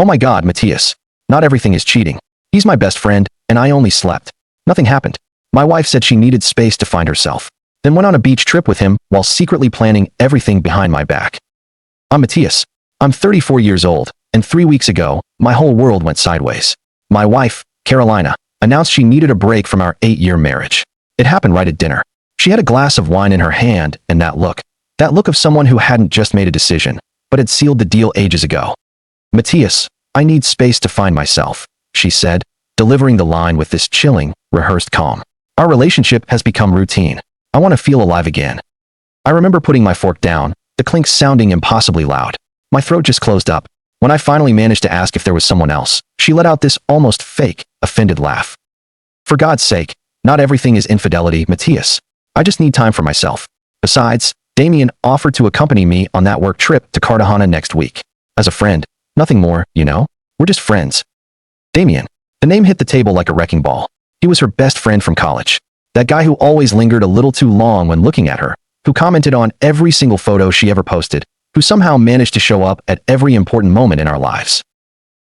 Oh my God, Matthias. Not everything is cheating. He's my best friend, and I only slept. Nothing happened. My wife said she needed space to find herself, then went on a beach trip with him while secretly planning everything behind my back. I'm Matthias. I'm 34 years old, and 3 weeks ago, my whole world went sideways. My wife, Carolina, announced she needed a break from our 8-year marriage. It happened right at dinner. She had a glass of wine in her hand, and that look of someone who hadn't just made a decision, but had sealed the deal ages ago. Matthias, I need space to find myself, she said, delivering the line with this chilling, rehearsed calm. Our relationship has become routine. I want to feel alive again. I remember putting my fork down, the clink sounding impossibly loud. My throat just closed up. When I finally managed to ask if there was someone else, she let out this almost fake, offended laugh. For God's sake, not everything is infidelity, Matthias. I just need time for myself. Besides, Damien offered to accompany me on that work trip to Cartagena next week. As a friend, nothing more, you know? We're just friends. Damien. The name hit the table like a wrecking ball. He was her best friend from college. That guy who always lingered a little too long when looking at her, who commented on every single photo she ever posted, who somehow managed to show up at every important moment in our lives.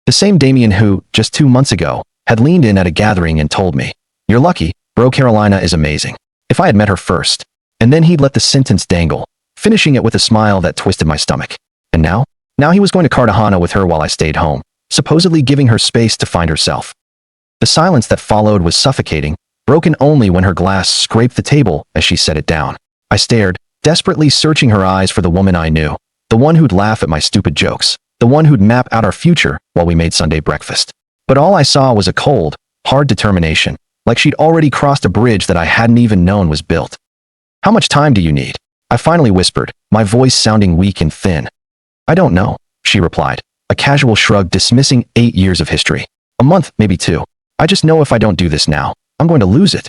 The same Damien who, just 2 months ago, had leaned in at a gathering and told me, "You're lucky, bro, Carolina is amazing. If I had met her first." And then he'd let the sentence dangle, finishing it with a smile that twisted my stomach. And now? Now he was going to Cartagena with her while I stayed home, supposedly giving her space to find herself. The silence that followed was suffocating, broken only when her glass scraped the table as she set it down. I stared, desperately searching her eyes for the woman I knew, the one who'd laugh at my stupid jokes, the one who'd map out our future while we made Sunday breakfast. But all I saw was a cold, hard determination, like she'd already crossed a bridge that I hadn't even known was built. How much time do you need? I finally whispered, my voice sounding weak and thin. I don't know, she replied, a casual shrug dismissing 8 years of history. A month, maybe 2. I just know if I don't do this now, I'm going to lose it.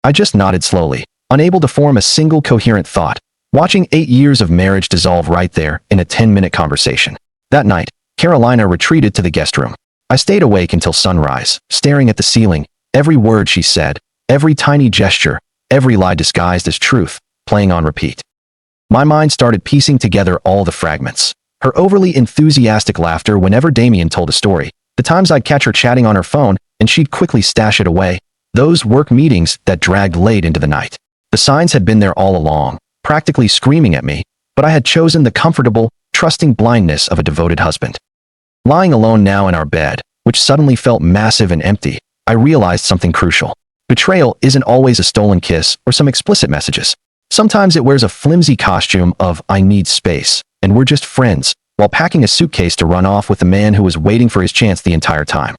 I just nodded slowly, unable to form a single coherent thought, watching 8 years of marriage dissolve right there in a 10-minute conversation. That night, Carolina retreated to the guest room. I stayed awake until sunrise, staring at the ceiling, every word she said, every tiny gesture, every lie disguised as truth, playing on repeat. My mind started piecing together all the fragments. Her overly enthusiastic laughter whenever Damien told a story, the times I'd catch her chatting on her phone and she'd quickly stash it away, those work meetings that dragged late into the night. The signs had been there all along, practically screaming at me, but I had chosen the comfortable, trusting blindness of a devoted husband. Lying alone now in our bed, which suddenly felt massive and empty, I realized something crucial. Betrayal isn't always a stolen kiss or some explicit messages. Sometimes it wears a flimsy costume of "I need space," and we're just friends, while packing a suitcase to run off with the man who was waiting for his chance the entire time.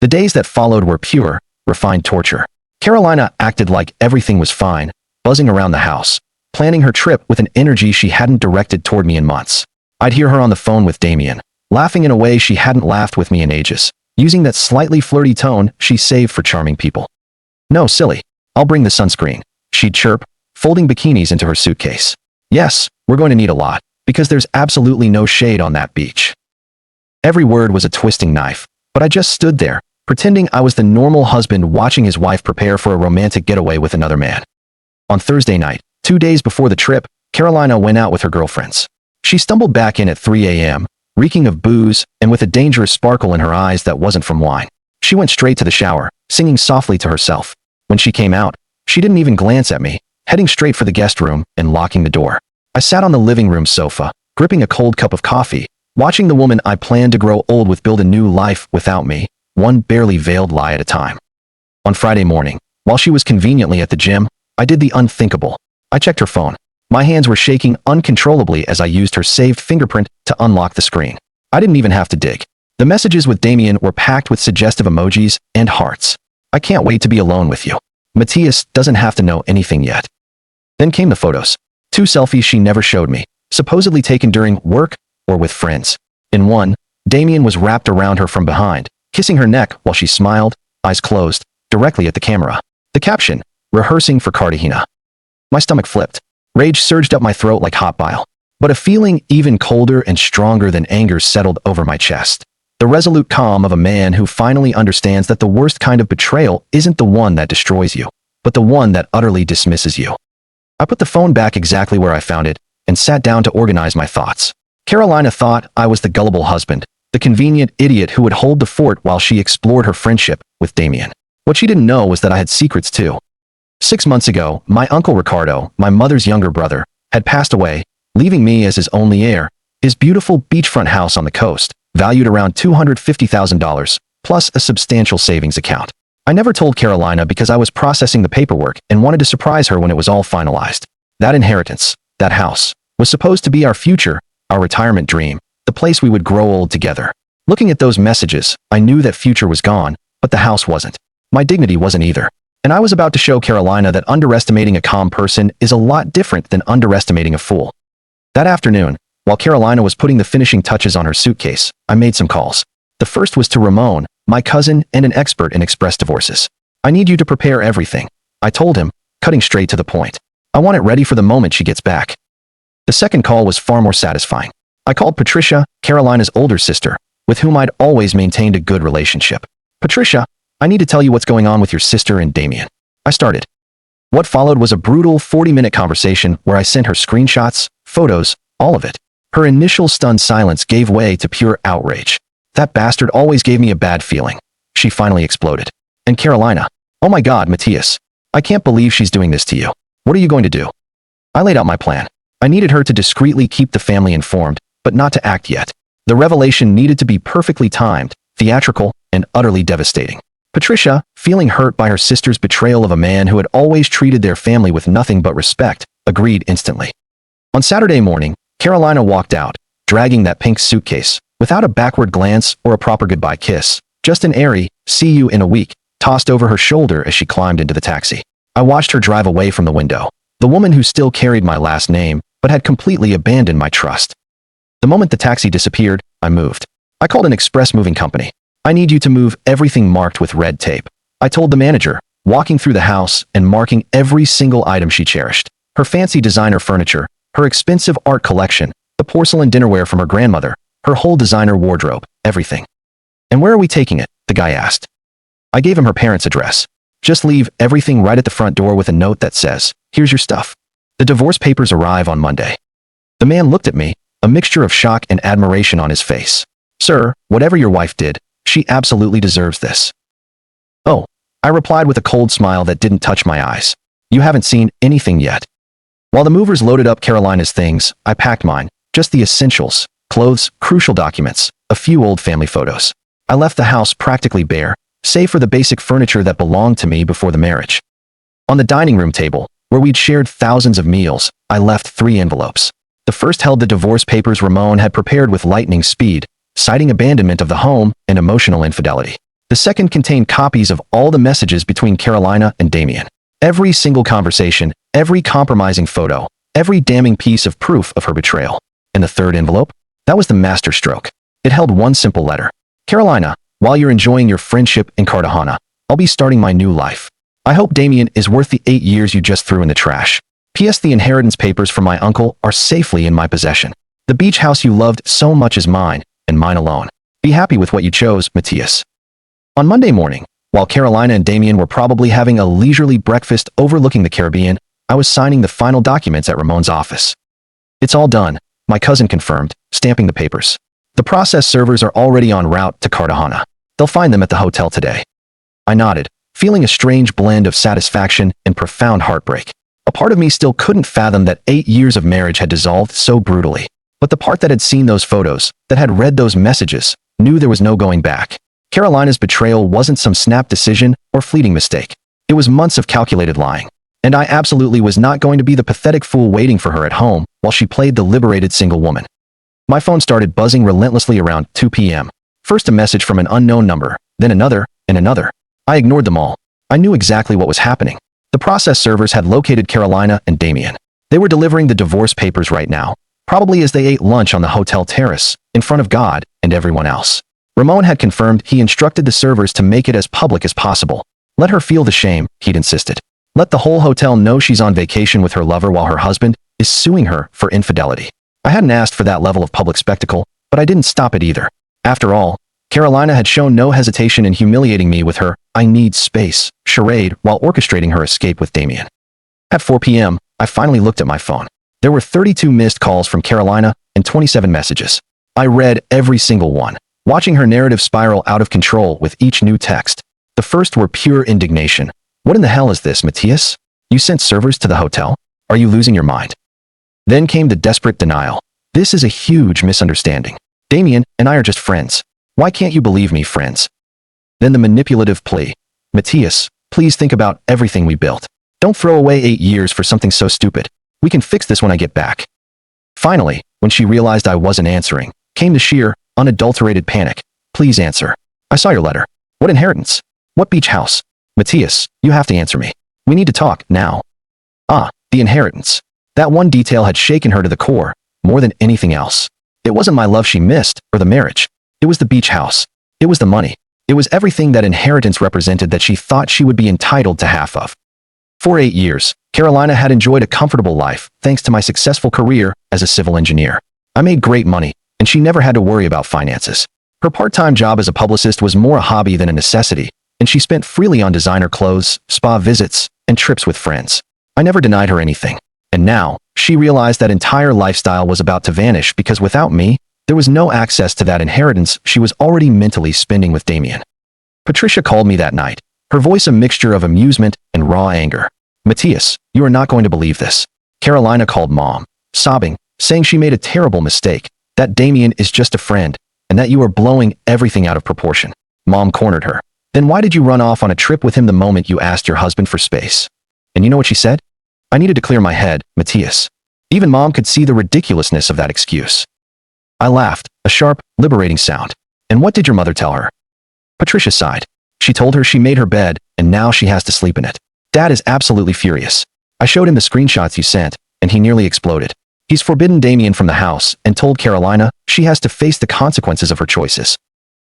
The days that followed were pure, refined torture. Carolina acted like everything was fine, buzzing around the house, planning her trip with an energy she hadn't directed toward me in months. I'd hear her on the phone with Damien, laughing in a way she hadn't laughed with me in ages, using that slightly flirty tone she saved for charming people. "No, silly. I'll bring the sunscreen," she'd chirp, folding bikinis into her suitcase. "Yes, we're going to need a lot, because there's absolutely no shade on that beach." Every word was a twisting knife, but I just stood there, pretending I was the normal husband watching his wife prepare for a romantic getaway with another man. On Thursday night, 2 days before the trip, Carolina went out with her girlfriends. She stumbled back in at 3 a.m., reeking of booze and with a dangerous sparkle in her eyes that wasn't from wine. She went straight to the shower, singing softly to herself. When she came out, she didn't even glance at me, heading straight for the guest room and locking the door. I sat on the living room sofa, gripping a cold cup of coffee, watching the woman I planned to grow old with build a new life without me, one barely veiled lie at a time. On Friday morning, while she was conveniently at the gym, I did the unthinkable. I checked her phone. My hands were shaking uncontrollably as I used her saved fingerprint to unlock the screen. I didn't even have to dig. The messages with Damien were packed with suggestive emojis and hearts. "I can't wait to be alone with you. Matthias doesn't have to know anything yet." Then came the photos. 2 selfies she never showed me, supposedly taken during work or with friends. In one, Damien was wrapped around her from behind, kissing her neck while she smiled, eyes closed, directly at the camera. The caption, "Rehearsing for Cartagena." My stomach flipped. Rage surged up my throat like hot bile. But a feeling even colder and stronger than anger settled over my chest. The resolute calm of a man who finally understands that the worst kind of betrayal isn't the one that destroys you, but the one that utterly dismisses you. I put the phone back exactly where I found it and sat down to organize my thoughts. Carolina thought I was the gullible husband, the convenient idiot who would hold the fort while she explored her friendship with Damien. What she didn't know was that I had secrets too. 6 months ago, my uncle Ricardo, my mother's younger brother, had passed away, leaving me as his only heir. His beautiful beachfront house on the coast, valued around $250,000, plus a substantial savings account. I never told Carolina because I was processing the paperwork and wanted to surprise her when it was all finalized. That inheritance, that house, was supposed to be our future, our retirement dream, the place we would grow old together. Looking at those messages, I knew that future was gone, but the house wasn't. My dignity wasn't either. And I was about to show Carolina that underestimating a calm person is a lot different than underestimating a fool. That afternoon, while Carolina was putting the finishing touches on her suitcase, I made some calls. The first was to Ramon, my cousin and an expert in express divorces. I need you to prepare everything, I told him, cutting straight to the point. I want it ready for the moment she gets back. The second call was far more satisfying. I called Patricia, Carolina's older sister, with whom I'd always maintained a good relationship. Patricia, I need to tell you what's going on with your sister and Damien. I started. What followed was a brutal 40-minute conversation where I sent her screenshots, photos, all of it. Her initial stunned silence gave way to pure outrage. That bastard always gave me a bad feeling. She finally exploded. And Carolina, oh my God, Matthias, I can't believe she's doing this to you. What are you going to do? I laid out my plan. I needed her to discreetly keep the family informed, but not to act yet. The revelation needed to be perfectly timed, theatrical, and utterly devastating. Patricia, feeling hurt by her sister's betrayal of a man who had always treated their family with nothing but respect, agreed instantly. On Saturday morning, Carolina walked out, dragging that pink suitcase, without a backward glance or a proper goodbye kiss, just an airy, see you in a week, tossed over her shoulder as she climbed into the taxi. I watched her drive away from the window, the woman who still carried my last name, but had completely abandoned my trust. The moment the taxi disappeared, I moved. I called an express moving company. I need you to move everything marked with red tape, I told the manager, walking through the house and marking every single item she cherished. Her fancy designer furniture, her expensive art collection, the porcelain dinnerware from her grandmother, her whole designer wardrobe, everything. And where are we taking it? The guy asked. I gave him her parents' address. Just leave everything right at the front door with a note that says, here's your stuff. The divorce papers arrive on Monday. The man looked at me, a mixture of shock and admiration on his face. Sir, whatever your wife did, she absolutely deserves this. Oh, I replied with a cold smile that didn't touch my eyes. You haven't seen anything yet. While the movers loaded up Carolina's things, I packed mine, just the essentials, clothes, crucial documents, a few old family photos. I left the house practically bare, save for the basic furniture that belonged to me before the marriage. On the dining room table, where we'd shared thousands of meals, I left 3 envelopes. The first held the divorce papers Ramon had prepared with lightning speed, citing abandonment of the home and emotional infidelity. The second contained copies of all the messages between Carolina and Damien. Every single conversation, every compromising photo, every damning piece of proof of her betrayal. And the third envelope? That was the masterstroke. It held one simple letter. Carolina, while you're enjoying your friendship in Cartagena, I'll be starting my new life. I hope Damien is worth the 8 years you just threw in the trash. P.S. The inheritance papers from my uncle are safely in my possession. The beach house you loved so much is mine, and mine alone. Be happy with what you chose, Matthias. On Monday morning, while Carolina and Damien were probably having a leisurely breakfast overlooking the Caribbean, I was signing the final documents at Ramon's office. It's all done, my cousin confirmed, stamping the papers. The process servers are already en route to Cartagena. They'll find them at the hotel today. I nodded, feeling a strange blend of satisfaction and profound heartbreak. A part of me still couldn't fathom that 8 years of marriage had dissolved so brutally. But the part that had seen those photos, that had read those messages, knew there was no going back. Carolina's betrayal wasn't some snap decision or fleeting mistake. It was months of calculated lying. And I absolutely was not going to be the pathetic fool waiting for her at home while she played the liberated single woman. My phone started buzzing relentlessly around 2 p.m. First a message from an unknown number, then another, and another. I ignored them all. I knew exactly what was happening. The process servers had located Carolina and Damien. They were delivering the divorce papers right now, probably as they ate lunch on the hotel terrace, in front of God and everyone else. Ramon had confirmed he instructed the servers to make it as public as possible. Let her feel the shame, he'd insisted. Let the whole hotel know she's on vacation with her lover while her husband is suing her for infidelity. I hadn't asked for that level of public spectacle, but I didn't stop it either. After all, Carolina had shown no hesitation in humiliating me with her "I need space" charade while orchestrating her escape with Damien. At 4 p.m., I finally looked at my phone. There were 32 missed calls from Carolina and 27 messages. I read every single one. watching her narrative spiral out of control with each new text. The first were pure indignation. What in the hell is this, Matthias? You sent servers to the hotel? Are you losing your mind? Then came the desperate denial. This is a huge misunderstanding. Damien and I are just friends. Why can't you believe me, friends? Then the manipulative plea. Matthias, please think about everything we built. Don't throw away 8 years for something so stupid. We can fix this when I get back. Finally, when she realized I wasn't answering, came the sheer, unadulterated panic. Please answer. I saw your letter. What inheritance? What beach house? Matthias, you have to answer me. We need to talk, now. Ah, the inheritance. That one detail had shaken her to the core, more than anything else. It wasn't my love she missed, or the marriage. It was the beach house. It was the money. It was everything that inheritance represented that she thought she would be entitled to half of. For 8 years, Carolina had enjoyed a comfortable life, thanks to my successful career as a civil engineer. I made great money, and she never had to worry about finances. Her part-time job as a publicist was more a hobby than a necessity, and she spent freely on designer clothes, spa visits, and trips with friends. I never denied her anything. And now, she realized that entire lifestyle was about to vanish because without me, there was no access to that inheritance she was already mentally spending with Damien. Patricia called me that night, her voice a mixture of amusement and raw anger. Matthias, you are not going to believe this. Carolina called Mom, sobbing, saying she made a terrible mistake, that Damien is just a friend, and that you are blowing everything out of proportion. Mom cornered her. Then why did you run off on a trip with him the moment you asked your husband for space? And you know what she said? I needed to clear my head, Matthias. Even Mom could see the ridiculousness of that excuse. I laughed, a sharp, liberating sound. And what did your mother tell her? Patricia sighed. She told her she made her bed, and now she has to sleep in it. Dad is absolutely furious. I showed him the screenshots you sent, and he nearly exploded. He's forbidden Damien from the house and told Carolina she has to face the consequences of her choices.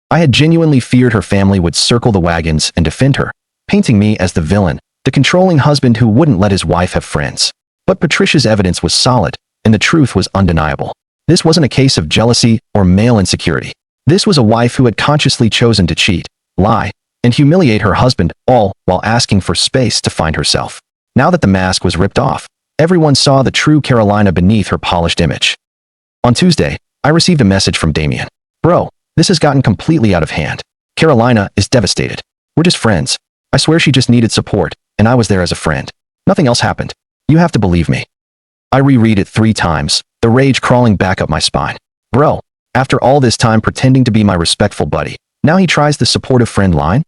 I had genuinely feared her family would circle the wagons and defend her, painting me as the villain, the controlling husband who wouldn't let his wife have friends. But Patricia's evidence was solid, and the truth was undeniable. This wasn't a case of jealousy or male insecurity. This was a wife who had consciously chosen to cheat, lie, and humiliate her husband, all while asking for space to find herself. Now that the mask was ripped off, everyone saw the true Carolina beneath her polished image. On Tuesday, I received a message from Damien. Bro, this has gotten completely out of hand. Carolina is devastated. We're just friends. I swear she just needed support, and I was there as a friend. Nothing else happened. You have to believe me. I reread it 3 times, the rage crawling back up my spine. Bro, after all this time pretending to be my respectful buddy, now he tries the supportive friend line?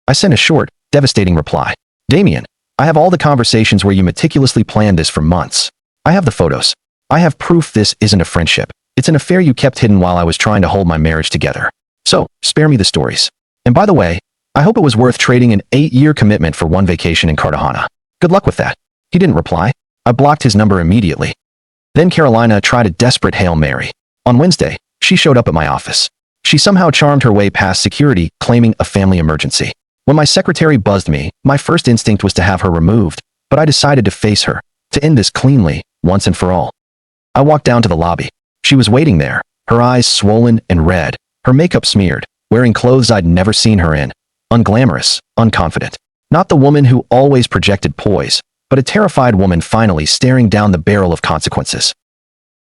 I sent a short, devastating reply. Damien, I have all the conversations where you meticulously planned this for months. I have the photos. I have proof this isn't a friendship. It's an affair you kept hidden while I was trying to hold my marriage together. So, spare me the stories. And by the way, I hope it was worth trading an 8-year commitment for one vacation in Cartagena. Good luck with that. He didn't reply. I blocked his number immediately. Then Carolina tried a desperate Hail Mary. On Wednesday, she showed up at my office. She somehow charmed her way past security, claiming a family emergency. When my secretary buzzed me, my first instinct was to have her removed, but I decided to face her, to end this cleanly, once and for all. I walked down to the lobby. She was waiting there, her eyes swollen and red, her makeup smeared, wearing clothes I'd never seen her in. Unglamorous, unconfident. Not the woman who always projected poise, but a terrified woman finally staring down the barrel of consequences.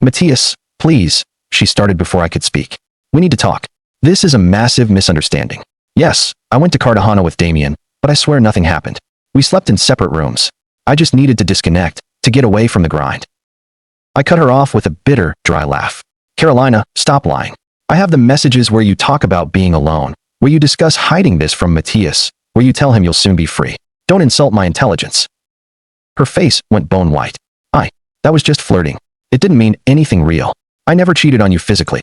Matthias, please, she started before I could speak. We need to talk. This is a massive misunderstanding. Yes, I went to Cartagena with Damien, but I swear nothing happened. We slept in separate rooms. I just needed to disconnect, to get away from the grind. I cut her off with a bitter, dry laugh. Carolina, stop lying. I have the messages where you talk about being alone, where you discuss hiding this from Matthias, where you tell him you'll soon be free. Don't insult my intelligence. Her face went bone white. That was just flirting. It didn't mean anything real. I never cheated on you physically.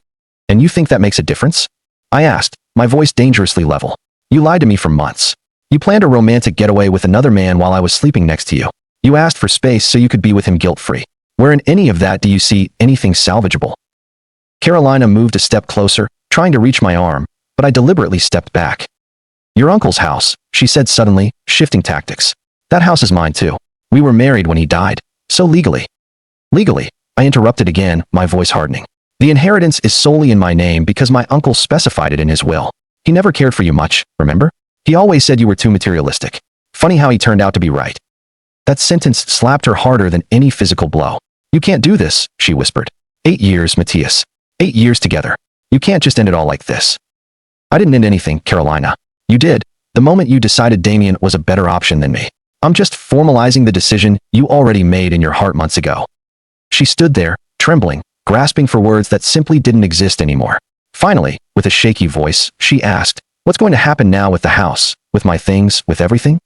And you think that makes a difference? I asked, my voice dangerously level. You lied to me for months. You planned a romantic getaway with another man while I was sleeping next to you. You asked for space so you could be with him guilt-free. Where in any of that do you see anything salvageable? Carolina moved a step closer, trying to reach my arm, but I deliberately stepped back. Your uncle's house, she said suddenly, shifting tactics. That house is mine too. We were married when he died, so legally. Legally, I interrupted again, my voice hardening. The inheritance is solely in my name because my uncle specified it in his will. He never cared for you much, remember? He always said you were too materialistic. Funny how he turned out to be right. That sentence slapped her harder than any physical blow. You can't do this, she whispered. 8 years, Matthias. 8 years together. You can't just end it all like this. I didn't end anything, Carolina. You did, the moment you decided Damien was a better option than me. I'm just formalizing the decision you already made in your heart months ago. She stood there, trembling, grasping for words that simply didn't exist anymore. Finally, with a shaky voice, she asked, "What's going to happen now with the house, with my things, with everything?"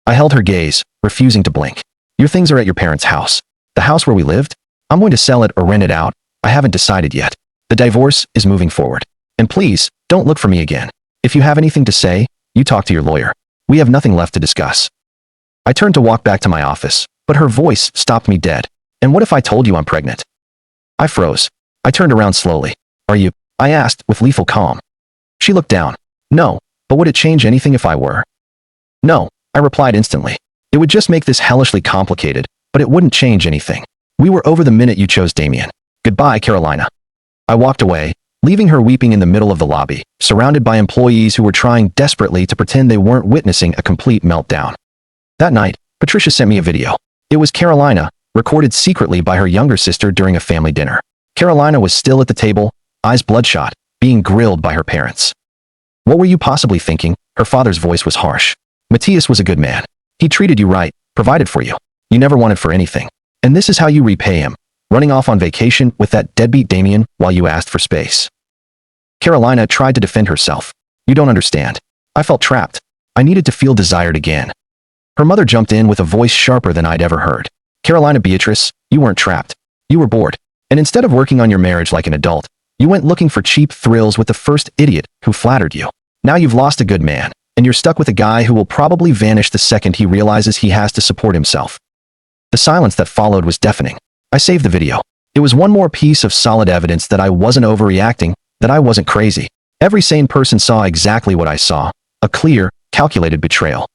I held her gaze, refusing to blink. Your things are at your parents' house. The house where we lived? I'm going to sell it or rent it out. I haven't decided yet. The divorce is moving forward. And please, don't look for me again. If you have anything to say, you talk to your lawyer. We have nothing left to discuss. I turned to walk back to my office, but her voice stopped me dead. And what if I told you I'm pregnant? I froze. I turned around slowly. Are you? I asked with lethal calm. She looked down. No, but would it change anything if I were? No, I replied instantly. It would just make this hellishly complicated, but it wouldn't change anything. We were over the minute you chose Damien. Goodbye, Carolina. I walked away, leaving her weeping in the middle of the lobby, surrounded by employees who were trying desperately to pretend they weren't witnessing a complete meltdown. That night, Patricia sent me a video. It was Carolina, recorded secretly by her younger sister during a family dinner. Carolina was still at the table, eyes bloodshot, being grilled by her parents. What were you possibly thinking? Her father's voice was harsh. Matthias was a good man. He treated you right, provided for you. You never wanted for anything. And this is how you repay him, running off on vacation with that deadbeat Damien while you asked for space. Carolina tried to defend herself. You don't understand. I felt trapped. I needed to feel desired again. Her mother jumped in with a voice sharper than I'd ever heard. Carolina Beatrice, you weren't trapped. You were bored. And instead of working on your marriage like an adult, you went looking for cheap thrills with the first idiot who flattered you. Now you've lost a good man, and you're stuck with a guy who will probably vanish the second he realizes he has to support himself. The silence that followed was deafening. I saved the video. It was one more piece of solid evidence that I wasn't overreacting, that I wasn't crazy. Every sane person saw exactly what I saw, a clear, calculated betrayal.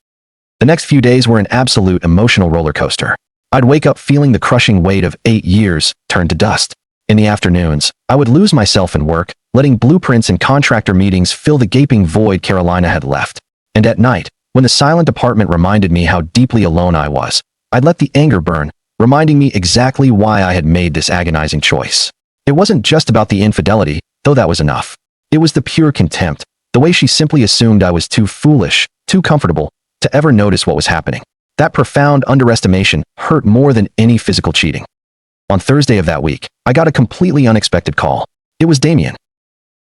The next few days were an absolute emotional roller coaster. I'd wake up feeling the crushing weight of 8 years turn to dust. In the afternoons, I would lose myself in work, letting blueprints and contractor meetings fill the gaping void Carolina had left. And at night, when the silent apartment reminded me how deeply alone I was, I'd let the anger burn, reminding me exactly why I had made this agonizing choice. It wasn't just about the infidelity, though that was enough. It was the pure contempt, the way she simply assumed I was too foolish, too comfortable, to ever notice what was happening. That profound underestimation hurt more than any physical cheating. On Thursday of that week, I got a completely unexpected call. It was Damien.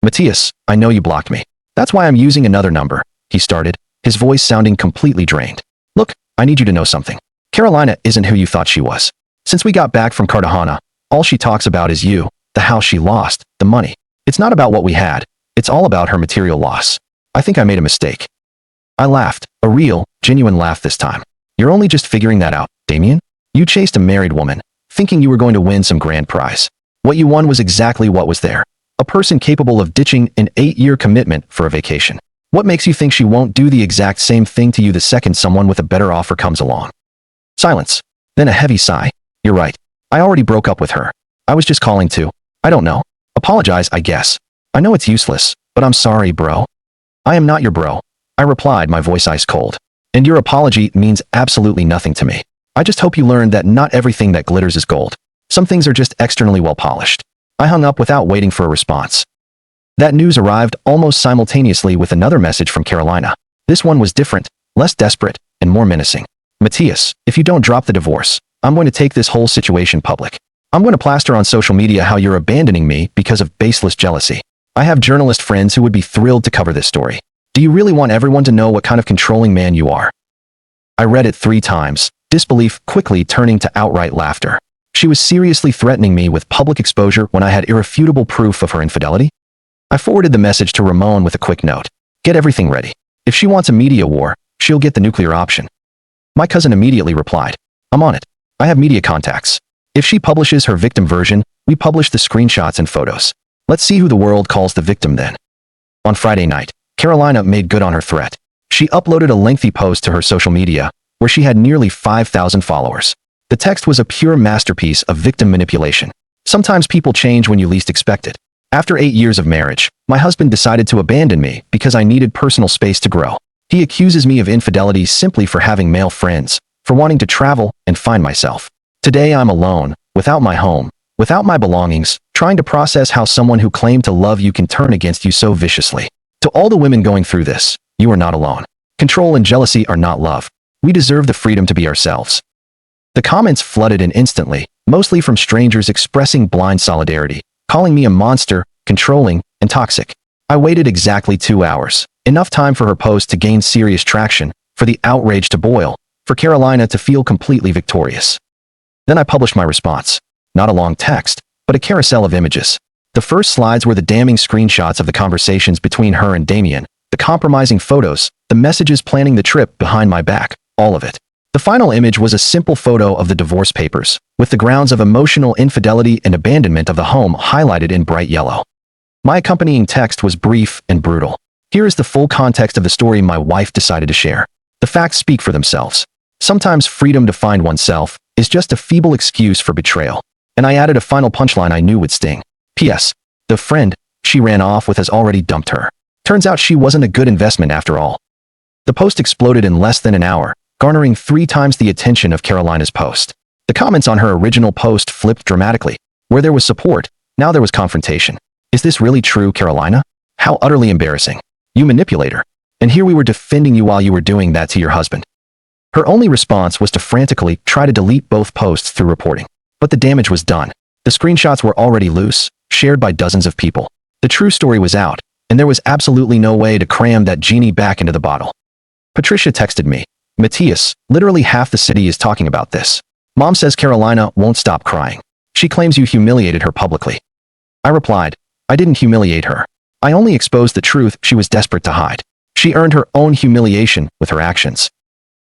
Matthias, I know you blocked me. That's why I'm using another number, he started, his voice sounding completely drained. Look, I need you to know something. Carolina isn't who you thought she was. Since we got back from Cartagena, all she talks about is you, the house she lost, the money. It's not about what we had. It's all about her material loss. I think I made a mistake. I laughed, a real, genuine laugh this time. You're only just figuring that out, Damien? You chased a married woman, thinking you were going to win some grand prize. What you won was exactly what was there. A person capable of ditching an 8-year commitment for a vacation. What makes you think she won't do the exact same thing to you the second someone with a better offer comes along? Silence. Then a heavy sigh. You're right. I already broke up with her. I was just calling to, I don't know, apologize, I guess. I know it's useless, but I'm sorry, bro. I am not your bro. I replied, my voice ice cold. And your apology means absolutely nothing to me. I just hope you learned that not everything that glitters is gold. Some things are just externally well polished. I hung up without waiting for a response. That news arrived almost simultaneously with another message from Carolina. This one was different, less desperate, and more menacing. Matthias, if you don't drop the divorce, I'm going to take this whole situation public. I'm going to plaster on social media how you're abandoning me because of baseless jealousy. I have journalist friends who would be thrilled to cover this story. Do you really want everyone to know what kind of controlling man you are? I read it 3 times, disbelief quickly turning to outright laughter. She was seriously threatening me with public exposure when I had irrefutable proof of her infidelity? I forwarded the message to Ramon with a quick note. Get everything ready. If she wants a media war, she'll get the nuclear option. My cousin immediately replied, I'm on it. I have media contacts. If she publishes her victim version, we publish the screenshots and photos. Let's see who the world calls the victim then. On Friday night, Carolina made good on her threat. She uploaded a lengthy post to her social media, where she had nearly 5,000 followers. The text was a pure masterpiece of victim manipulation. Sometimes people change when you least expect it. After 8 years of marriage, my husband decided to abandon me because I needed personal space to grow. He accuses me of infidelity simply for having male friends, for wanting to travel and find myself. Today I'm alone, without my home, without my belongings, trying to process how someone who claimed to love you can turn against you so viciously. To all the women going through this, you are not alone. Control and jealousy are not love. We deserve the freedom to be ourselves. The comments flooded in instantly, mostly from strangers expressing blind solidarity, calling me a monster, controlling, and toxic. I waited exactly 2 hours, enough time for her post to gain serious traction, for the outrage to boil, for Carolina to feel completely victorious. Then I published my response. Not a long text, but a carousel of images. The first slides were the damning screenshots of the conversations between her and Damien, the compromising photos, the messages planning the trip behind my back, all of it. The final image was a simple photo of the divorce papers, with the grounds of emotional infidelity and abandonment of the home highlighted in bright yellow. My accompanying text was brief and brutal. Here is the full context of the story my wife decided to share. The facts speak for themselves. Sometimes freedom to find oneself is just a feeble excuse for betrayal. And I added a final punchline I knew would sting. P.S. The friend she ran off with has already dumped her. Turns out she wasn't a good investment after all. The post exploded in less than an hour, garnering 3 times the attention of Carolina's post. The comments on her original post flipped dramatically. Where there was support, now there was confrontation. Is this really true, Carolina? How utterly embarrassing. You manipulator. And here we were defending you while you were doing that to your husband. Her only response was to frantically try to delete both posts through reporting. But the damage was done. The screenshots were already loose, shared by dozens of people. The true story was out, and there was absolutely no way to cram that genie back into the bottle. Patricia texted me. Matthias, literally half the city is talking about this. Mom says Carolina won't stop crying. She claims you humiliated her publicly. I replied, I didn't humiliate her. I only exposed the truth she was desperate to hide. She earned her own humiliation with her actions.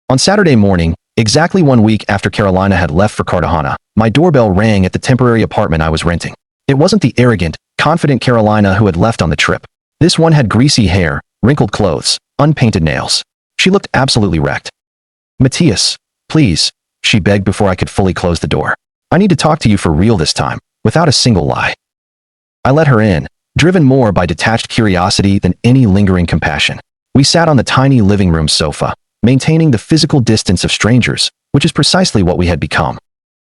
On Saturday morning, exactly 1 week after Carolina had left for Cartagena, my doorbell rang at the temporary apartment I was renting. It wasn't the arrogant, confident Carolina who had left on the trip. This one had greasy hair, wrinkled clothes, unpainted nails. She looked absolutely wrecked. Matthias, please, she begged before I could fully close the door. I need to talk to you for real this time, without a single lie. I let her in, driven more by detached curiosity than any lingering compassion. We sat on the tiny living room sofa, maintaining the physical distance of strangers, which is precisely what we had become.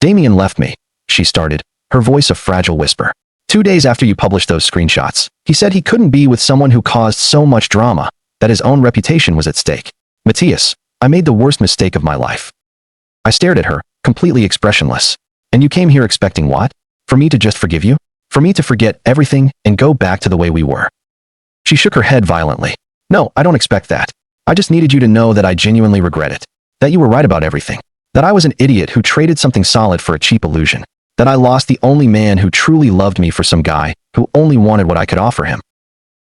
Damien left me, she started, her voice a fragile whisper. 2 days after you published those screenshots, he said he couldn't be with someone who caused so much drama, that his own reputation was at stake. Matthias, I made the worst mistake of my life. I stared at her, completely expressionless. And you came here expecting what? For me to just forgive you? For me to forget everything and go back to the way we were? She shook her head violently. No, I don't expect that. I just needed you to know that I genuinely regret it. That you were right about everything. That I was an idiot who traded something solid for a cheap illusion. That I lost the only man who truly loved me for some guy who only wanted what I could offer him.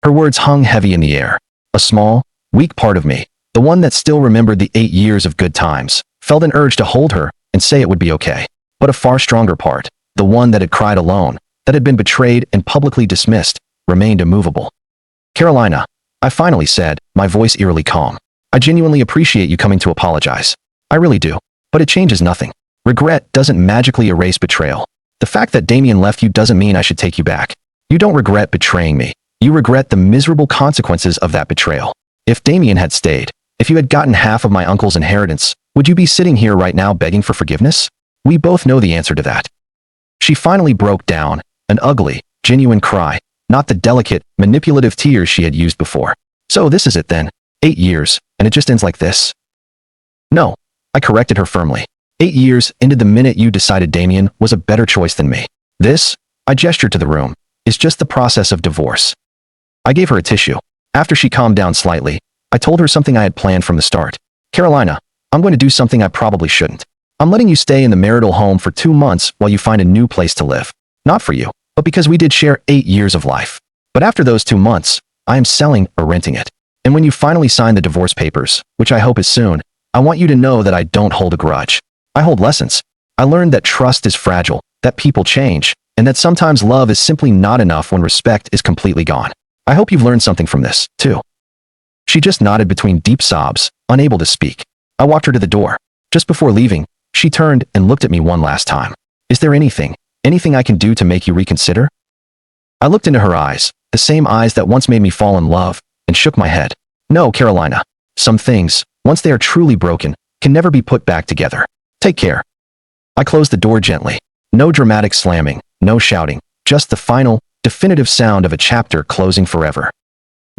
Her words hung heavy in the air. A small, weak part of me, the one that still remembered the 8 years of good times, felt an urge to hold her and say it would be okay. But a far stronger part, the one that had cried alone, that had been betrayed and publicly dismissed, remained immovable. Carolina, I finally said, my voice eerily calm. I genuinely appreciate you coming to apologize. I really do. But it changes nothing. Regret doesn't magically erase betrayal. The fact that Damien left you doesn't mean I should take you back. You don't regret betraying me. You regret the miserable consequences of that betrayal. If Damien had stayed, if you had gotten half of my uncle's inheritance, would you be sitting here right now begging for forgiveness? We both know the answer to that. She finally broke down, an ugly, genuine cry, not the delicate, manipulative tears she had used before. So this is it then. 8 years, and it just ends like this? No, I corrected her firmly. 8 years into the minute you decided Damien was a better choice than me. This, I gestured to the room, is just the process of divorce. I gave her a tissue. After she calmed down slightly, I told her something I had planned from the start. Carolina, I'm going to do something I probably shouldn't. I'm letting you stay in the marital home for 2 months while you find a new place to live. Not for you, but because we did share 8 years of life. But after those 2 months, I am selling or renting it. And when you finally sign the divorce papers, which I hope is soon, I want you to know that I don't hold a grudge. I hold lessons. I learned that trust is fragile, that people change, and that sometimes love is simply not enough when respect is completely gone. I hope you've learned something from this, too. She just nodded between deep sobs, unable to speak. I walked her to the door. Just before leaving, she turned and looked at me one last time. Is there anything I can do to make you reconsider? I looked into her eyes, the same eyes that once made me fall in love, and shook my head. No, Carolina. Some things, once they are truly broken, can never be put back together. Take care. I closed the door gently. No dramatic slamming, no shouting, just the final, definitive sound of a chapter closing forever.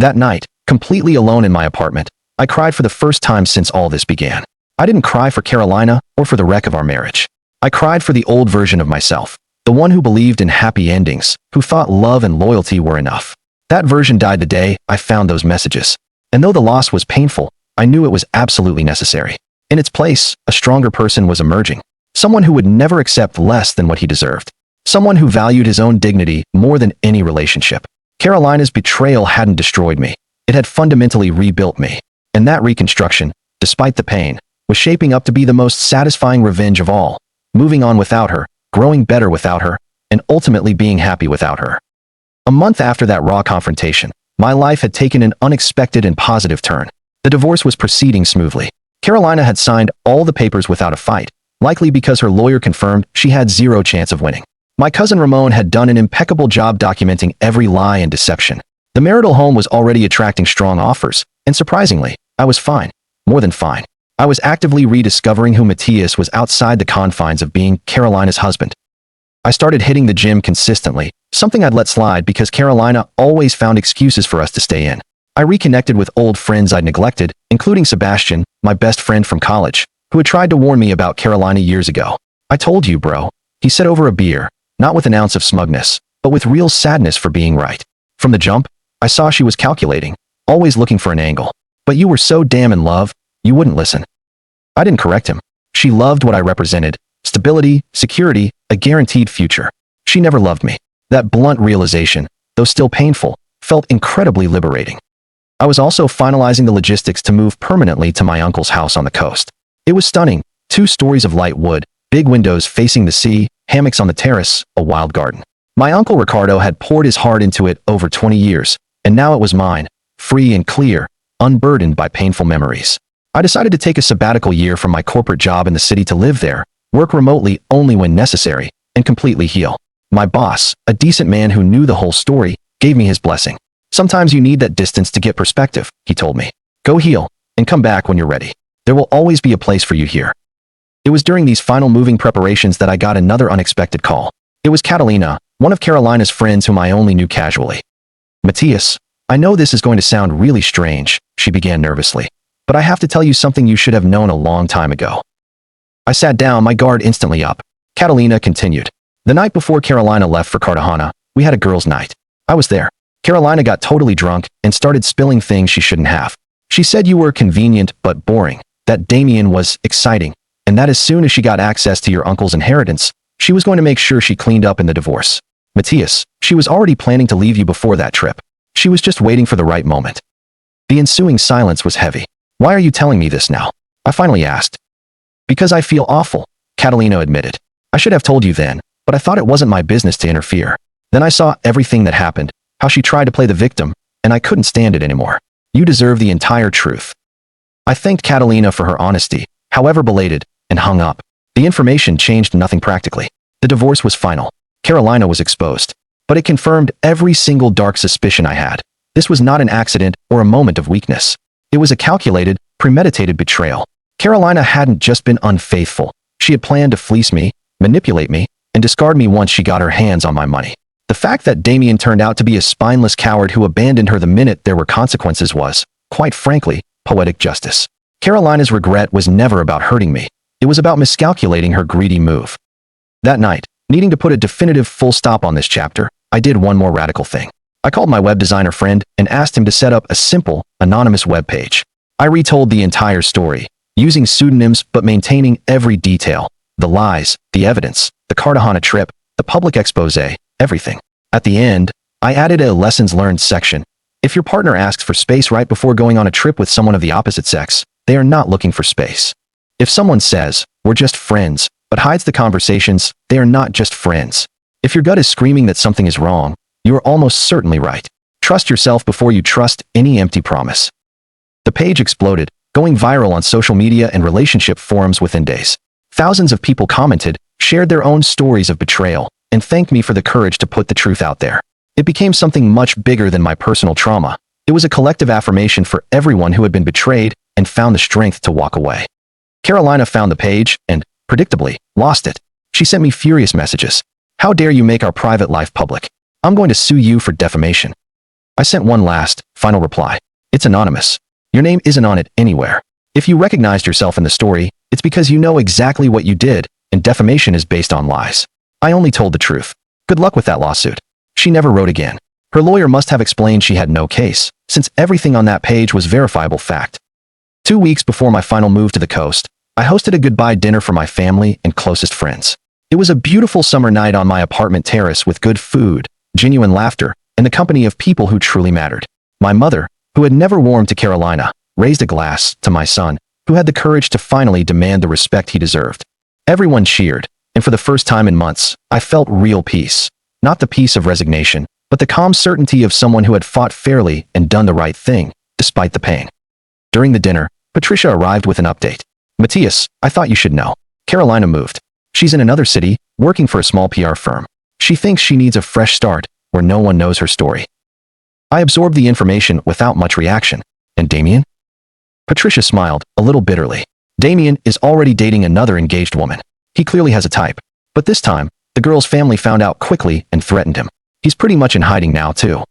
That night, completely alone in my apartment, I cried for the first time since all this began. I didn't cry for Carolina or for the wreck of our marriage. I cried for the old version of myself, the one who believed in happy endings, who thought love and loyalty were enough. That version died the day I found those messages. And though the loss was painful, I knew it was absolutely necessary. In its place, a stronger person was emerging. Someone who would never accept less than what he deserved. Someone who valued his own dignity more than any relationship. Carolina's betrayal hadn't destroyed me. It had fundamentally rebuilt me. And that reconstruction, despite the pain, was shaping up to be the most satisfying revenge of all. Moving on without her, growing better without her, and ultimately being happy without her. A month after that raw confrontation, my life had taken an unexpected and positive turn. The divorce was proceeding smoothly. Carolina had signed all the papers without a fight, likely because her lawyer confirmed she had zero chance of winning. My cousin Ramon had done an impeccable job documenting every lie and deception. The marital home was already attracting strong offers, and surprisingly, I was fine. More than fine. I was actively rediscovering who MATÍAS was outside the confines of being Carolina's husband. I started hitting the gym consistently, something I'd let slide because Carolina always found excuses for us to stay in. I reconnected with old friends I'd neglected, including Sebastian, my best friend from college, who had tried to warn me about Carolina years ago. "I told you, bro," he said over a beer, not with an ounce of smugness, but with real sadness for being right. From the jump, I saw she was calculating, always looking for an angle. "But you were so damn in love, you wouldn't listen." I didn't correct him. She loved what I represented: stability, security, a guaranteed future. She never loved me. That blunt realization, though still painful, felt incredibly liberating. I was also finalizing the logistics to move permanently to my uncle's house on the coast. It was stunning: 2 stories of light wood, big windows facing the sea, hammocks on the terrace, a wild garden. My uncle Ricardo had poured his heart into it over 20 years, and now it was mine, free and clear, unburdened by painful memories. I decided to take a sabbatical year from my corporate job in the city to live there, work remotely only when necessary, and completely heal. My boss, a decent man who knew the whole story, gave me his blessing. "Sometimes you need that distance to get perspective," he told me. "Go heal, and come back when you're ready. There will always be a place for you here." It was during these final moving preparations that I got another unexpected call. It was Catalina, one of Carolina's friends whom I only knew casually. "MATÍAS, I know this is going to sound really strange," she began nervously, "but I have to tell you something you should have known a long time ago." I sat down, my guard instantly up. Catalina continued. "The night before Carolina left for Cartagena, we had a girls' night. I was there. Carolina got totally drunk and started spilling things she shouldn't have. She said you were convenient but boring, that Damien was exciting, and that as soon as she got access to your uncle's inheritance, she was going to make sure she cleaned up in the divorce. MATÍAS, she was already planning to leave you before that trip. She was just waiting for the right moment." The ensuing silence was heavy. "Why are you telling me this now?" I finally asked. "Because I feel awful," Catalina admitted. "I should have told you then, but I thought it wasn't my business to interfere. Then I saw everything that happened, how she tried to play the victim, and I couldn't stand it anymore. You deserve the entire truth." I thanked Catalina for her honesty, however belated, and hung up. The information changed nothing practically. The divorce was final. Carolina was exposed. But it confirmed every single dark suspicion I had. This was not an accident or a moment of weakness. It was a calculated, premeditated betrayal. Carolina hadn't just been unfaithful. She had planned to fleece me, manipulate me, and discard me once she got her hands on my money. The fact that Damien turned out to be a spineless coward who abandoned her the minute there were consequences was, quite frankly, poetic justice. Carolina's regret was never about hurting me. It was about miscalculating her greedy move. That night, needing to put a definitive full stop on this chapter, I did one more radical thing. I called my web designer friend and asked him to set up a simple, anonymous web page. I retold the entire story, using pseudonyms but maintaining every detail: the lies, the evidence, the Cartagena trip, the public expose, everything. At the end, I added a lessons learned section. If your partner asks for space right before going on a trip with someone of the opposite sex, they are not looking for space. If someone says, "We're just friends," but hides the conversations, they are not just friends. If your gut is screaming that something is wrong, you are almost certainly right. Trust yourself before you trust any empty promise. The page exploded, going viral on social media and relationship forums within days. Thousands of people commented, shared their own stories of betrayal, and thanked me for the courage to put the truth out there. It became something much bigger than my personal trauma. It was a collective affirmation for everyone who had been betrayed and found the strength to walk away. Carolina found the page and, predictably, lost it. She sent me furious messages. "How dare you make our private life public? I'm going to sue you for defamation." I sent one last, final reply. It's anonymous. Your name isn't on it anywhere. If you recognized yourself in the story, it's because you know exactly what you did, and defamation is based on lies. I only told the truth. Good luck with that lawsuit. She never wrote again. Her lawyer must have explained she had no case, since everything on that page was verifiable fact. 2 weeks before my final move to the coast, I hosted a goodbye dinner for my family and closest friends. It was a beautiful summer night on my apartment terrace with good food, genuine laughter, and the company of people who truly mattered. My mother, who had never warmed to Carolina, raised a glass to my son, who had the courage to finally demand the respect he deserved. Everyone cheered, and for the first time in months, I felt real peace. Not the peace of resignation, but the calm certainty of someone who had fought fairly and done the right thing, despite the pain. During the dinner, Patricia arrived with an update. "Matthias, I thought you should know. Carolina moved. She's in another city, working for a small PR firm. She thinks she needs a fresh start, where no one knows her story." I absorbed the information without much reaction. "And Damien?" Patricia smiled, a little bitterly. "Damien is already dating another engaged woman. He clearly has a type. But this time, the girl's family found out quickly and threatened him. He's pretty much in hiding now, too."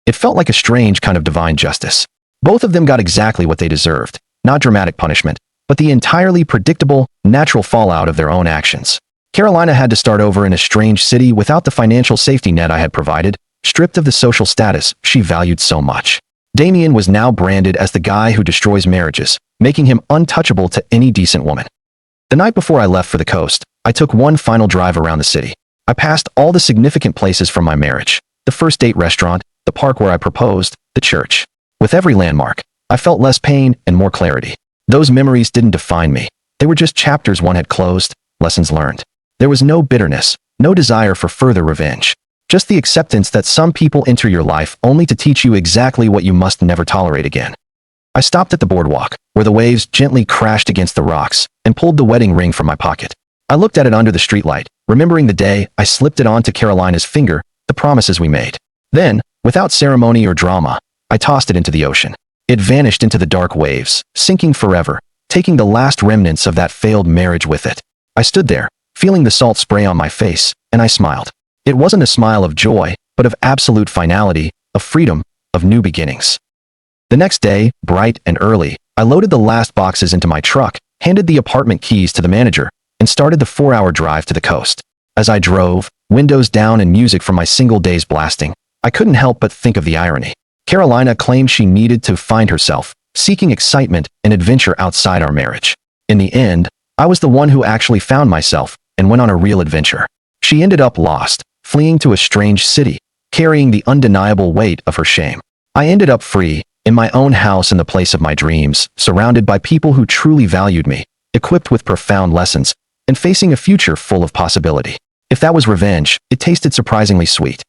It felt like a strange kind of divine justice. Both of them got exactly what they deserved, not dramatic punishment, but the entirely predictable, natural fallout of their own actions. Carolina had to start over in a strange city without the financial safety net I had provided, stripped of the social status she valued so much. Damien was now branded as the guy who destroys marriages, making him untouchable to any decent woman. The night before I left for the coast, I took one final drive around the city. I passed all the significant places from my marriage: the first date restaurant, the park where I proposed, the church. With every landmark, I felt less pain and more clarity. Those memories didn't define me. They were just chapters one had closed, lessons learned. There was no bitterness, no desire for further revenge. Just the acceptance that some people enter your life only to teach you exactly what you must never tolerate again. I stopped at the boardwalk, where the waves gently crashed against the rocks, and pulled the wedding ring from my pocket. I looked at it under the streetlight, remembering the day I slipped it onto Carolina's finger, the promises we made. Then, without ceremony or drama, I tossed it into the ocean. It vanished into the dark waves, sinking forever, taking the last remnants of that failed marriage with it. I stood there, feeling the salt spray on my face, and I smiled. It wasn't a smile of joy, but of absolute finality, of freedom, of new beginnings. The next day, bright and early, I loaded the last boxes into my truck, handed the apartment keys to the manager, and started the 4-hour drive to the coast. As I drove, windows down and music from my single days blasting, I couldn't help but think of the irony. Carolina claimed she needed to find herself, seeking excitement and adventure outside our marriage. In the end, I was the one who actually found myself and went on a real adventure. She ended up lost, fleeing to a strange city, carrying the undeniable weight of her shame. I ended up free, in my own house in the place of my dreams, surrounded by people who truly valued me, equipped with profound lessons, and facing a future full of possibility. If that was revenge, it tasted surprisingly sweet.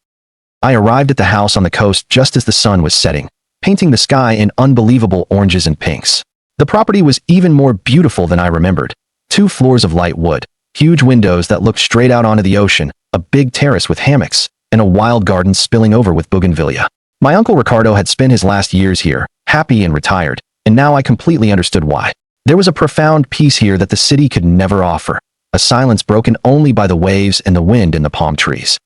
I arrived at the house on the coast just as the sun was setting, painting the sky in unbelievable oranges and pinks. The property was even more beautiful than I remembered. 2 floors of light wood, huge windows that looked straight out onto the ocean, a big terrace with hammocks, and a wild garden spilling over with bougainvillea. My uncle Ricardo had spent his last years here, happy and retired, and now I completely understood why. There was a profound peace here that the city could never offer, a silence broken only by the waves and the wind in the palm trees.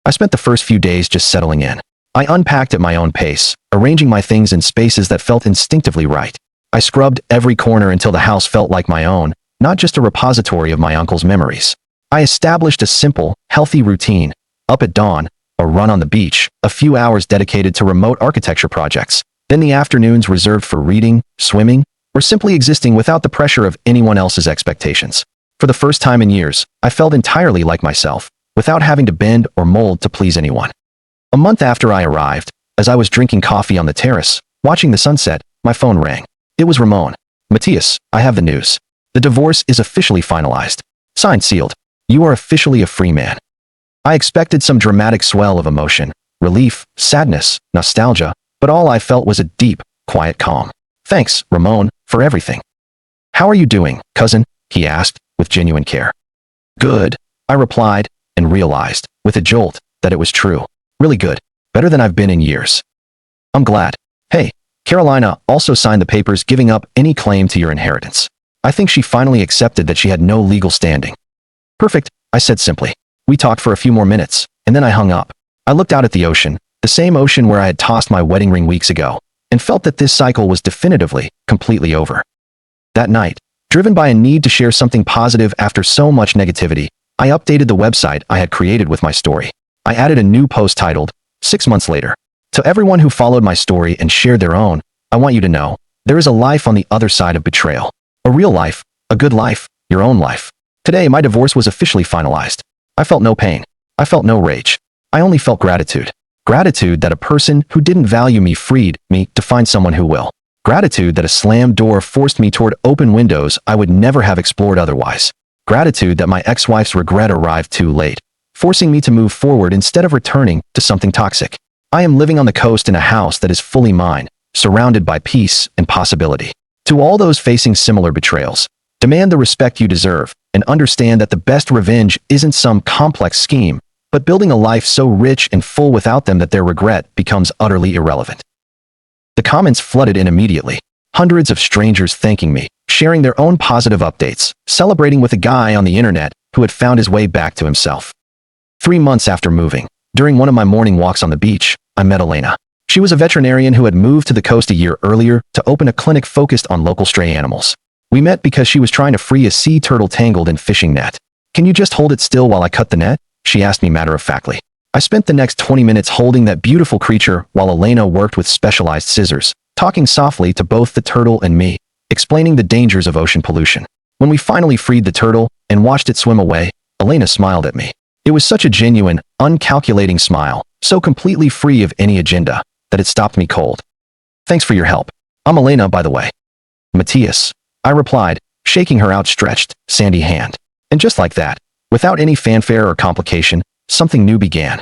I spent the first few days just settling in. I unpacked at my own pace, arranging my things in spaces that felt instinctively right. I scrubbed every corner until the house felt like my own, not just a repository of my uncle's memories. I established a simple, healthy routine: up at dawn, a run on the beach, a few hours dedicated to remote architecture projects, then the afternoons reserved for reading, swimming, or simply existing without the pressure of anyone else's expectations. For the first time in years, I felt entirely like myself, without having to bend or mold to please anyone. A month after I arrived, as I was drinking coffee on the terrace, watching the sunset, my phone rang. It was Ramon. "Matthias, I have the news. The divorce is officially finalized. Signed, sealed. You are officially a free man." I expected some dramatic swell of emotion, relief, sadness, nostalgia, but all I felt was a deep, quiet calm. "Thanks, Ramon, for everything." "How are you doing, cousin?" he asked, with genuine care. "Good," I replied, and realized, with a jolt, that it was true. "Really good. Better than I've been in years." "I'm glad. Hey, Carolina also signed the papers giving up any claim to your inheritance. I think she finally accepted that she had no legal standing." "Perfect," I said simply. We talked for a few more minutes, and then I hung up. I looked out at the ocean, the same ocean where I had tossed my wedding ring weeks ago, and felt that this cycle was definitively, completely over. That night, driven by a need to share something positive after so much negativity, I updated the website I had created with my story. I added a new post titled, 6 months later. To everyone who followed my story and shared their own, I want you to know, there is a life on the other side of betrayal. A real life, a good life, your own life. Today, my divorce was officially finalized. I felt no pain. I felt no rage. I only felt gratitude. Gratitude that a person who didn't value me freed me to find someone who will. Gratitude that a slammed door forced me toward open windows I would never have explored otherwise. Gratitude that my ex-wife's regret arrived too late, forcing me to move forward instead of returning to something toxic. I am living on the coast in a house that is fully mine, surrounded by peace and possibility. To all those facing similar betrayals, demand the respect you deserve and understand that the best revenge isn't some complex scheme, but building a life so rich and full without them that their regret becomes utterly irrelevant. The comments flooded in immediately. Hundreds of strangers thanking me, sharing their own positive updates, celebrating with a guy on the internet who had found his way back to himself. 3 months after moving, during one of my morning walks on the beach, I met Elena. She was a veterinarian who had moved to the coast a year earlier to open a clinic focused on local stray animals. We met because she was trying to free a sea turtle tangled in fishing net. "Can you just hold it still while I cut the net?" she asked me matter-of-factly. I spent the next 20 minutes holding that beautiful creature while Elena worked with specialized scissors, talking softly to both the turtle and me, explaining the dangers of ocean pollution. When we finally freed the turtle and watched it swim away, Elena smiled at me. It was such a genuine, uncalculating smile, so completely free of any agenda, that it stopped me cold. "Thanks for your help. I'm Elena, by the way." "Matías," I replied, shaking her outstretched, sandy hand. And just like that, without any fanfare or complication, something new began.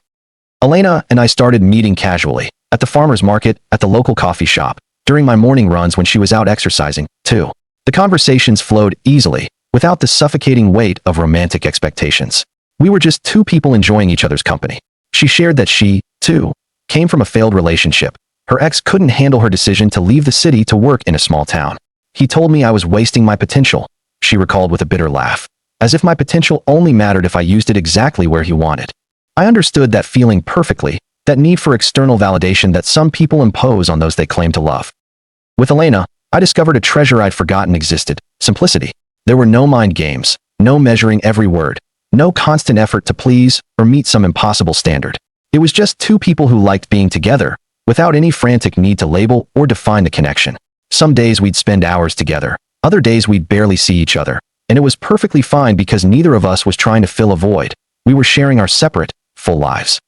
Elena and I started meeting casually, at the farmer's market, at the local coffee shop, during my morning runs when she was out exercising, too. The conversations flowed easily, without the suffocating weight of romantic expectations. We were just two people enjoying each other's company. She shared that she, too, came from a failed relationship. Her ex couldn't handle her decision to leave the city to work in a small town. "He told me I was wasting my potential," she recalled with a bitter laugh. "As if my potential only mattered if I used it exactly where he wanted." I understood that feeling perfectly, that need for external validation that some people impose on those they claim to love. With Elena, I discovered a treasure I'd forgotten existed: simplicity. There were no mind games, no measuring every word, no constant effort to please or meet some impossible standard. It was just two people who liked being together, without any frantic need to label or define the connection. Some days we'd spend hours together, other days we'd barely see each other, and it was perfectly fine because neither of us was trying to fill a void. We were sharing our separate, full lives.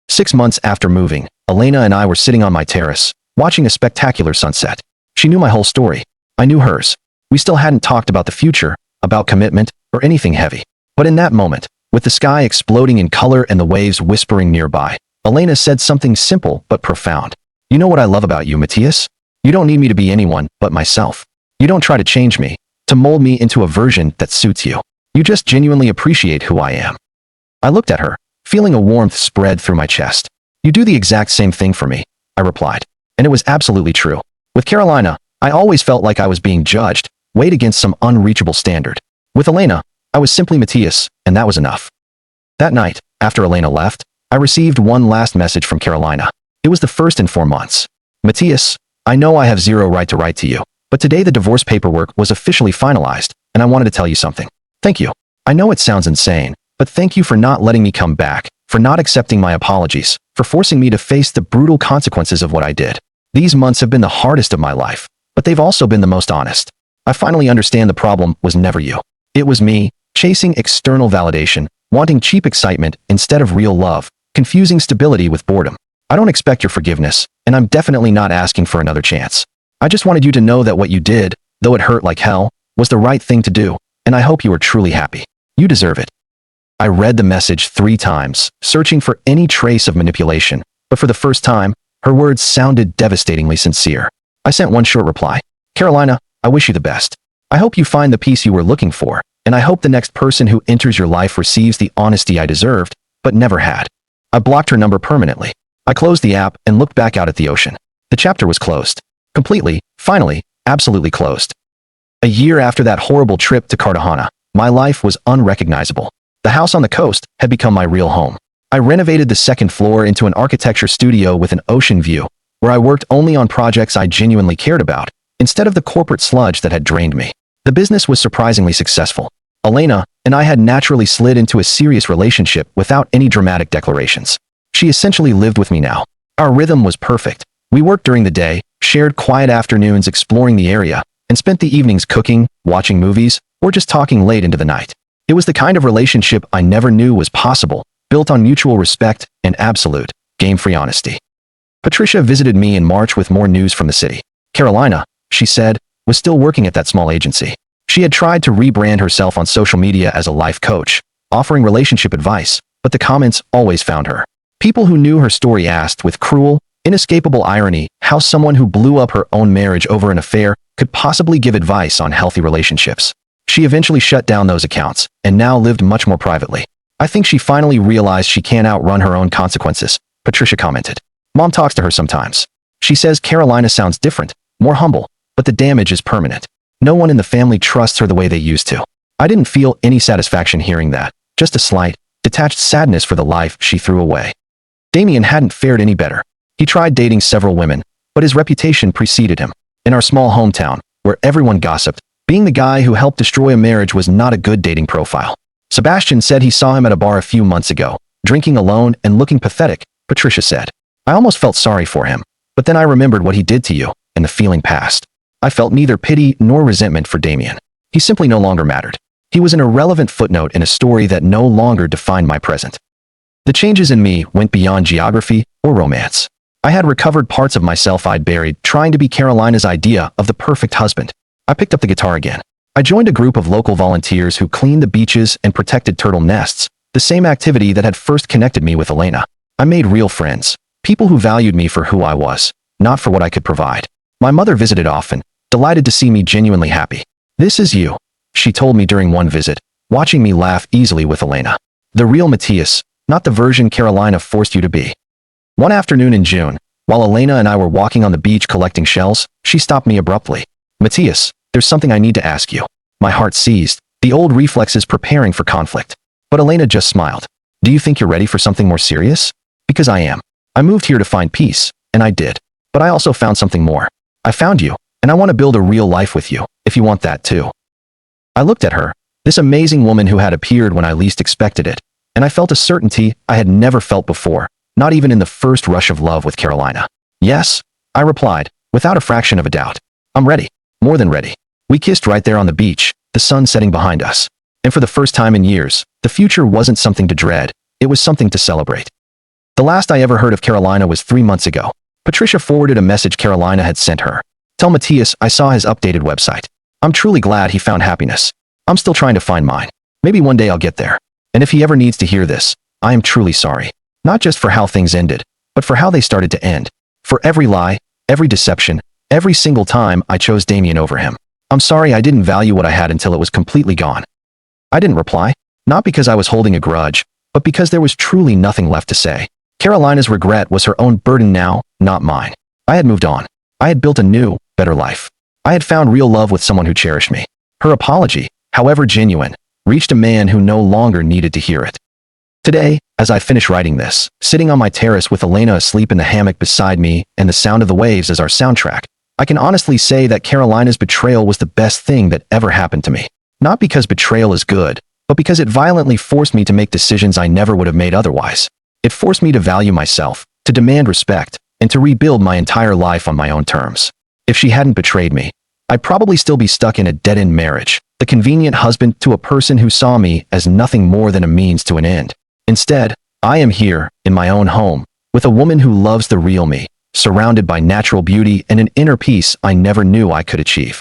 6 months after moving, Elena and I were sitting on my terrace, watching a spectacular sunset. She knew my whole story. I knew hers. We still hadn't talked about the future, about commitment, or anything heavy. But in that moment, with the sky exploding in color and the waves whispering nearby, Elena said something simple but profound. "You know what I love about you, Matías? You don't need me to be anyone but myself. You don't try to change me, to mold me into a version that suits you. You just genuinely appreciate who I am." I looked at her, feeling a warmth spread through my chest. "You do the exact same thing for me," I replied. And it was absolutely true. With Carolina, I always felt like I was being judged, weighed against some unreachable standard. With Elena, I was simply Matías, and that was enough. That night, after Elena left, I received one last message from Carolina. It was the first in 4 months. "Matías, I know I have zero right to write to you, but today the divorce paperwork was officially finalized, and I wanted to tell you something. Thank you. I know it sounds insane, but thank you for not letting me come back, for not accepting my apologies, for forcing me to face the brutal consequences of what I did. These months have been the hardest of my life, but they've also been the most honest. I finally understand the problem was never you. It was me, chasing external validation, wanting cheap excitement instead of real love, confusing stability with boredom. I don't expect your forgiveness, and I'm definitely not asking for another chance. I just wanted you to know that what you did, though it hurt like hell, was the right thing to do, and I hope you are truly happy. You deserve it." I read the message 3 times, searching for any trace of manipulation, but for the first time, her words sounded devastatingly sincere. I sent one short reply. "Carolina, I wish you the best. I hope you find the peace you were looking for, and I hope the next person who enters your life receives the honesty I deserved, but never had." I blocked her number permanently. I closed the app and looked back out at the ocean. The chapter was closed. Completely, finally, absolutely closed. A year after that horrible trip to Cartagena, my life was unrecognizable. The house on the coast had become my real home. I renovated the second floor into an architecture studio with an ocean view, where I worked only on projects I genuinely cared about, instead of the corporate sludge that had drained me. The business was surprisingly successful. Elena and I had naturally slid into a serious relationship without any dramatic declarations. She essentially lived with me now. Our rhythm was perfect. We worked during the day, shared quiet afternoons exploring the area, and spent the evenings cooking, watching movies, or just talking late into the night. It was the kind of relationship I never knew was possible, built on mutual respect and absolute, game-free honesty. Patricia visited me in March with more news from the city. Carolina, she said, was still working at that small agency. She had tried to rebrand herself on social media as a life coach, offering relationship advice, but the comments always found her. People who knew her story asked with cruel, inescapable irony how someone who blew up her own marriage over an affair could possibly give advice on healthy relationships. She eventually shut down those accounts and now lived much more privately. I think she finally realized she can't outrun her own consequences, Patricia commented. Mom talks to her sometimes. She says Carolina sounds different, more humble, but the damage is permanent. No one in the family trusts her the way they used to. I didn't feel any satisfaction hearing that, just a slight, detached sadness for the life she threw away. Damien hadn't fared any better. He tried dating several women, but his reputation preceded him. In our small hometown, where everyone gossiped, being the guy who helped destroy a marriage was not a good dating profile. Sebastian said he saw him at a bar a few months ago, drinking alone and looking pathetic, Patricia said. I almost felt sorry for him, but then I remembered what he did to you, and the feeling passed. I felt neither pity nor resentment for Damien. He simply no longer mattered. He was an irrelevant footnote in a story that no longer defined my present. The changes in me went beyond geography or romance. I had recovered parts of myself I'd buried trying to be Carolina's idea of the perfect husband. I picked up the guitar again. I joined a group of local volunteers who cleaned the beaches and protected turtle nests, the same activity that had first connected me with Elena. I made real friends, people who valued me for who I was, not for what I could provide. My mother visited often, delighted to see me genuinely happy. This is you, she told me during one visit, watching me laugh easily with Elena. The real MATÍAS, not the version Carolina forced you to be. One afternoon in June, while Elena and I were walking on the beach collecting shells, she stopped me abruptly. MATÍAS, there's something I need to ask you. My heart seized, the old reflexes preparing for conflict. But Elena just smiled. Do you think you're ready for something more serious? Because I am. I moved here to find peace, and I did. But I also found something more. I found you, and I want to build a real life with you, if you want that too. I looked at her, this amazing woman who had appeared when I least expected it, and I felt a certainty I had never felt before, not even in the first rush of love with Carolina. Yes, I replied, without a fraction of a doubt. I'm ready, more than ready. We kissed right there on the beach, the sun setting behind us. And for the first time in years, the future wasn't something to dread, it was something to celebrate. The last I ever heard of Carolina was 3 months ago. Patricia forwarded a message Carolina had sent her. Tell MATÍAS I saw his updated website. I'm truly glad he found happiness. I'm still trying to find mine. Maybe one day I'll get there. And if he ever needs to hear this, I am truly sorry. Not just for how things ended, but for how they started to end. For every lie, every deception, every single time I chose Damien over him. I'm sorry I didn't value what I had until it was completely gone. I didn't reply, not because I was holding a grudge, but because there was truly nothing left to say. Carolina's regret was her own burden now, not mine. I had moved on. I had built a new, better life. I had found real love with someone who cherished me. Her apology, however genuine, reached a man who no longer needed to hear it. Today, as I finish writing this, sitting on my terrace with Elena asleep in the hammock beside me and the sound of the waves as our soundtrack, I can honestly say that Carolina's betrayal was the best thing that ever happened to me. Not because betrayal is good, but because it violently forced me to make decisions I never would have made otherwise. It forced me to value myself, to demand respect, and to rebuild my entire life on my own terms. If she hadn't betrayed me, I'd probably still be stuck in a dead-end marriage, the convenient husband to a person who saw me as nothing more than a means to an end. Instead, I am here, in my own home, with a woman who loves the real me, surrounded by natural beauty and an inner peace I never knew I could achieve.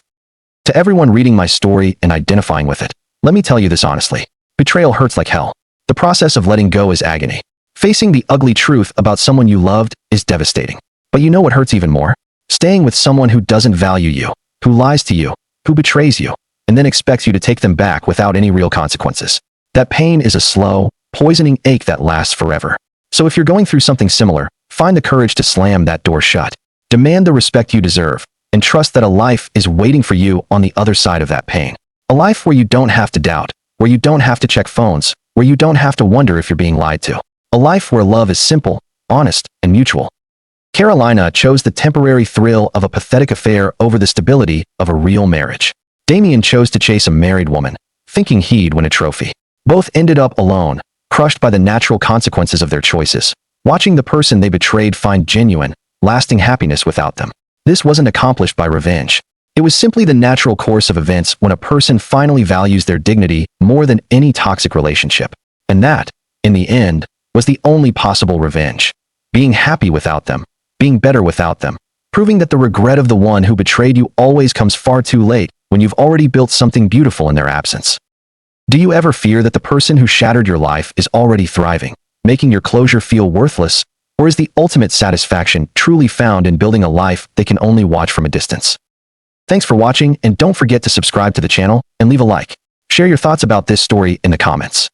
To everyone reading my story and identifying with it, let me tell you this honestly. Betrayal hurts like hell. The process of letting go is agony. Facing the ugly truth about someone you loved is devastating. But you know what hurts even more? Staying with someone who doesn't value you, who lies to you, who betrays you, and then expects you to take them back without any real consequences. That pain is a slow, poisoning ache that lasts forever. So if you're going through something similar, find the courage to slam that door shut. Demand the respect you deserve, and trust that a life is waiting for you on the other side of that pain. A life where you don't have to doubt, where you don't have to check phones, where you don't have to wonder if you're being lied to. A life where love is simple, honest, and mutual. Carolina chose the temporary thrill of a pathetic affair over the stability of a real marriage. Damien chose to chase a married woman, thinking he'd win a trophy. Both ended up alone, crushed by the natural consequences of their choices, watching the person they betrayed find genuine, lasting happiness without them. This wasn't accomplished by revenge. It was simply the natural course of events when a person finally values their dignity more than any toxic relationship. And that, in the end, was the only possible revenge. Being happy without them, being better without them, proving that the regret of the one who betrayed you always comes far too late when you've already built something beautiful in their absence. Do you ever fear that the person who shattered your life is already thriving, making your closure feel worthless? Or is the ultimate satisfaction truly found in building a life they can only watch from a distance? Thanks for watching, and don't forget to subscribe to the channel and leave a like. Share your thoughts about this story in the comments.